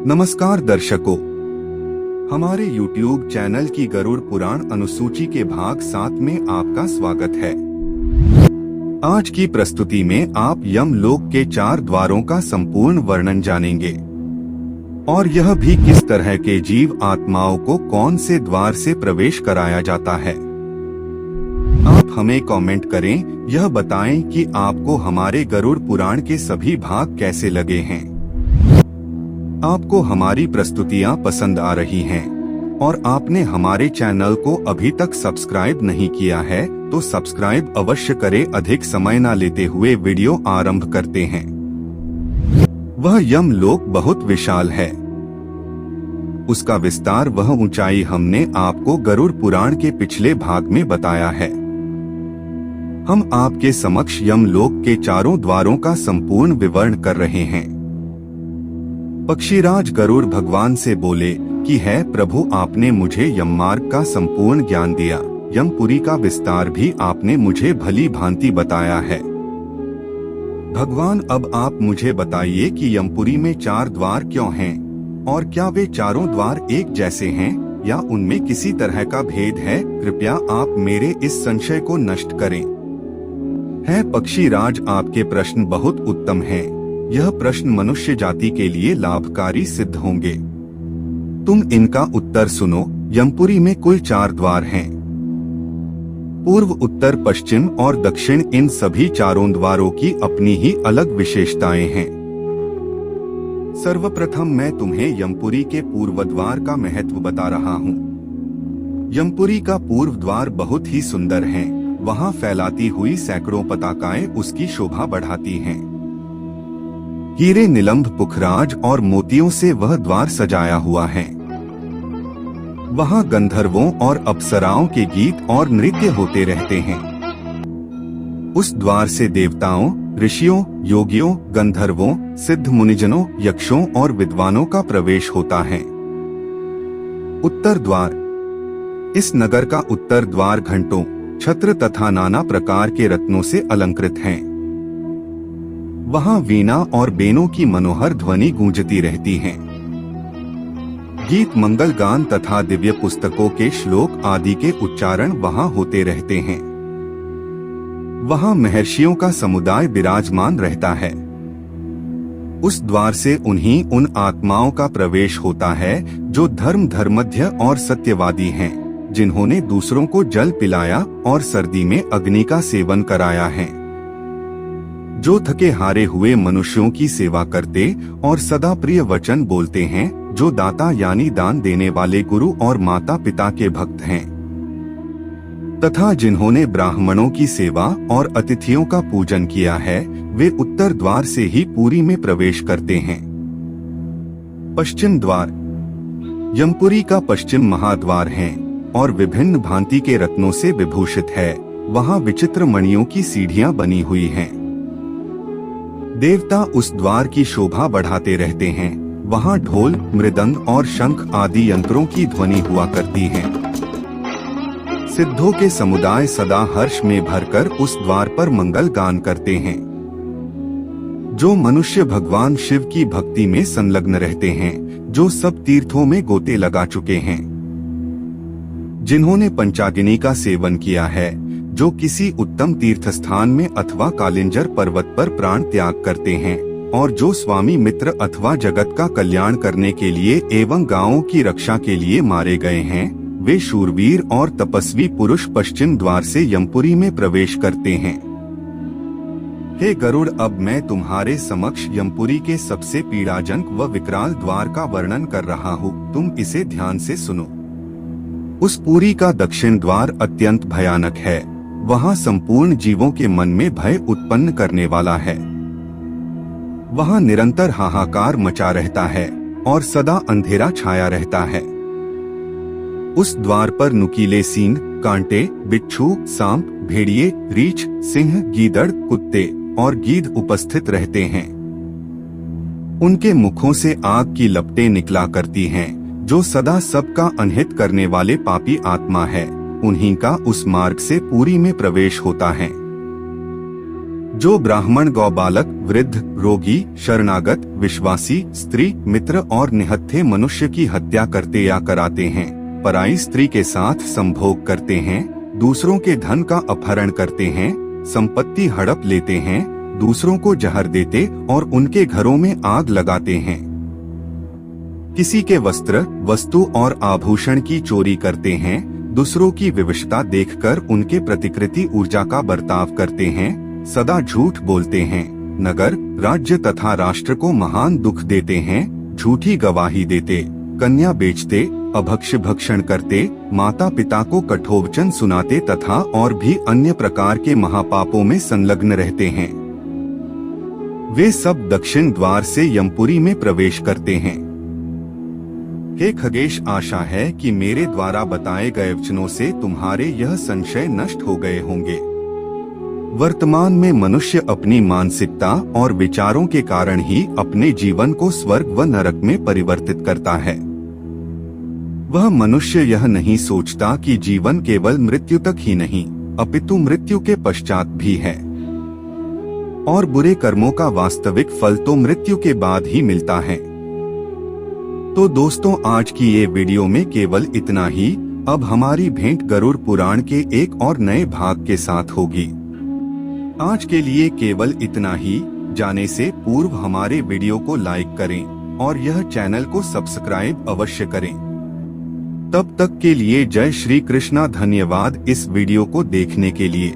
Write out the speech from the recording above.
नमस्कार दर्शकों, हमारे YouTube चैनल की गरुड़ पुराण अनुसूची के भाग 7 में आपका स्वागत है। आज की प्रस्तुति में आप यमलोक के 4 द्वारों का संपूर्ण वर्णन जानेंगे और यह भी किस तरह के जीव आत्माओं को कौन से द्वार से प्रवेश कराया जाता है। आप हमें कमेंट करें, यह बताएं कि आपको हमारे गरुड़ पुराण के सभी भाग कैसे लगे हैं। आपको हमारी प्रस्तुतियां पसंद आ रही हैं और आपने हमारे चैनल को अभी तक सब्सक्राइब नहीं किया है तो सब्सक्राइब अवश्य करें। अधिक समय न लेते हुए वीडियो आरंभ करते हैं। वह यमलोक बहुत विशाल है। उसका विस्तार, वह ऊंचाई हमने आपको गरुड़ पुराण के पिछले भाग में बताया है। हम आपके समक्ष यमलोक के 4 द्वारों का संपूर्ण विवरण कर रहे हैं। पक्षीराज गरुड़ भगवान से बोले कि है प्रभु, आपने मुझे यममार्ग का संपूर्ण ज्ञान दिया, यमपुरी का विस्तार भी आपने मुझे भली भांति बताया है। भगवान, अब आप मुझे बताइए कि यमपुरी में 4 द्वार क्यों हैं और क्या वे चारों द्वार एक जैसे हैं या उनमें किसी तरह का भेद है। कृपया आप मेरे इस संशय को नष्ट करें। है पक्षीराज, आपके प्रश्न बहुत उत्तम हैं। यह प्रश्न मनुष्य जाति के लिए लाभकारी सिद्ध होंगे। तुम इनका उत्तर सुनो। यमपुरी में कुल 4 द्वार हैं। पूर्व, उत्तर, पश्चिम और दक्षिण, इन सभी 4 द्वारों की अपनी ही अलग विशेषताएं हैं। सर्वप्रथम मैं तुम्हें यमपुरी के पूर्व द्वार का महत्व बता रहा हूँ। यमपुरी का पूर्व द्वार बहुत ही सुंदर है। वहाँ फैलाती हुई सैकड़ों पताकाएं उसकी शोभा बढ़ाती हैं। हीरे, निलंभ, पुखराज और मोतियों से वह द्वार सजाया हुआ है। वहाँ गंधर्वों और अप्सराओं के गीत और नृत्य होते रहते हैं। उस द्वार से देवताओं, ऋषियों, योगियों, गंधर्वों, सिद्ध मुनिजनों, यक्षों और विद्वानों का प्रवेश होता है। उत्तर द्वार, इस नगर का उत्तर द्वार घंटों, छत्र तथा नाना प्रकार के रत्नों से अलंकृत हैं। वहाँ वीणा और बेनों की मनोहर ध्वनि गूंजती रहती हैं। गीत, मंगल गान तथा दिव्य पुस्तकों के श्लोक आदि के उच्चारण वहाँ होते रहते हैं। वहाँ महर्षियों का समुदाय विराजमान रहता है। उस द्वार से उन आत्माओं का प्रवेश होता है जो धर्मध्य और सत्यवादी हैं, जिन्होंने दूसरों को जल पिलाया और सर्दी में अग्नि का सेवन कराया है, जो थके हारे हुए मनुष्यों की सेवा करते और सदा प्रिय वचन बोलते हैं, जो दाता यानी दान देने वाले गुरु और माता पिता के भक्त हैं, तथा जिन्होंने ब्राह्मणों की सेवा और अतिथियों का पूजन किया है, वे उत्तर द्वार से ही पुरी में प्रवेश करते हैं। पश्चिम द्वार, यमपुरी का पश्चिम महाद्वार है और विभिन्न भांति के रत्नों से विभूषित है। वहाँ विचित्र मणियों की सीढ़ियां बनी हुई हैं। देवता उस द्वार की शोभा बढ़ाते रहते हैं। वहाँ ढोल, मृदंग और शंख आदि यंत्रों की ध्वनि हुआ करती है। सिद्धों के समुदाय सदा हर्ष में भरकर उस द्वार पर मंगल गान करते हैं। जो मनुष्य भगवान शिव की भक्ति में संलग्न रहते हैं, जो सब तीर्थों में गोते लगा चुके हैं, जिन्होंने पंचाग्नि का सेवन किया है, जो किसी उत्तम तीर्थ स्थान में अथवा कालिंजर पर्वत पर प्राण त्याग करते हैं और जो स्वामी मित्र अथवा जगत का कल्याण करने के लिए एवं गांवों की रक्षा के लिए मारे गए हैं, वे शूरवीर और तपस्वी पुरुष पश्चिम द्वार से यमपुरी में प्रवेश करते हैं। हे गरुड़, अब मैं तुम्हारे समक्ष यमपुरी के सबसे पीड़ाजनक व विकराल द्वार का वर्णन कर रहा हूँ। तुम इसे ध्यान से सुनो। उस पुरी का दक्षिण द्वार अत्यंत भयानक है। वहाँ संपूर्ण जीवों के मन में भय उत्पन्न करने वाला है। वहाँ निरंतर हाहाकार मचा रहता है और सदा अंधेरा छाया रहता है। उस द्वार पर नुकीले सींग, कांटे, बिच्छू, सांप, भेड़िए, रीछ, सिंह, गीदड़, कुत्ते और गीध उपस्थित रहते हैं। उनके मुखों से आग की लपटें निकला करती हैं, जो सदा सबका अनहित करने वाले पापी आत्मा है। उन्हीं का उस मार्ग से पुरी में प्रवेश होता है। जो ब्राह्मण गौबालक, वृद्ध, रोगी, शरणागत, विश्वासी, स्त्री, मित्र और निहत्थे मनुष्य की हत्या करते या कराते हैं, पराई स्त्री के साथ संभोग करते हैं, दूसरों के धन का अपहरण करते हैं, संपत्ति हड़प लेते हैं, दूसरों को जहर देते और उनके घरों में आग लगाते हैं, किसी के वस्त्र, वस्तु और आभूषण की चोरी करते हैं, दूसरों की विवशता देखकर उनके प्रतिकृति ऊर्जा का बर्ताव करते हैं, सदा झूठ बोलते हैं, नगर, राज्य तथा राष्ट्र को महान दुख देते हैं, झूठी गवाही देते, कन्या बेचते, अभक्ष्य भक्षण करते, माता पिता को कठोपचन सुनाते तथा और भी अन्य प्रकार के महापापों में संलग्न रहते हैं, वे सब दक्षिण द्वार से यमपुरी में प्रवेश करते हैं। हे खगेश, आशा है कि मेरे द्वारा बताए गए वचनों से तुम्हारे यह संशय नष्ट हो गए होंगे। वर्तमान में मनुष्य अपनी मानसिकता और विचारों के कारण ही अपने जीवन को स्वर्ग व नरक में परिवर्तित करता है। वह मनुष्य यह नहीं सोचता कि जीवन केवल मृत्यु तक ही नहीं, अपितु मृत्यु के पश्चात भी है, और बुरे कर्मों का वास्तविक फल तो मृत्यु के बाद ही मिलता है। तो दोस्तों, आज की ये वीडियो में केवल इतना ही। अब हमारी भेंट गरुड़ पुराण के एक और नए भाग के साथ होगी। आज के लिए केवल इतना ही। जाने से पूर्व हमारे वीडियो को लाइक करें और यह चैनल को सब्सक्राइब अवश्य करें। तब तक के लिए जय श्री कृष्णा। धन्यवाद इस वीडियो को देखने के लिए।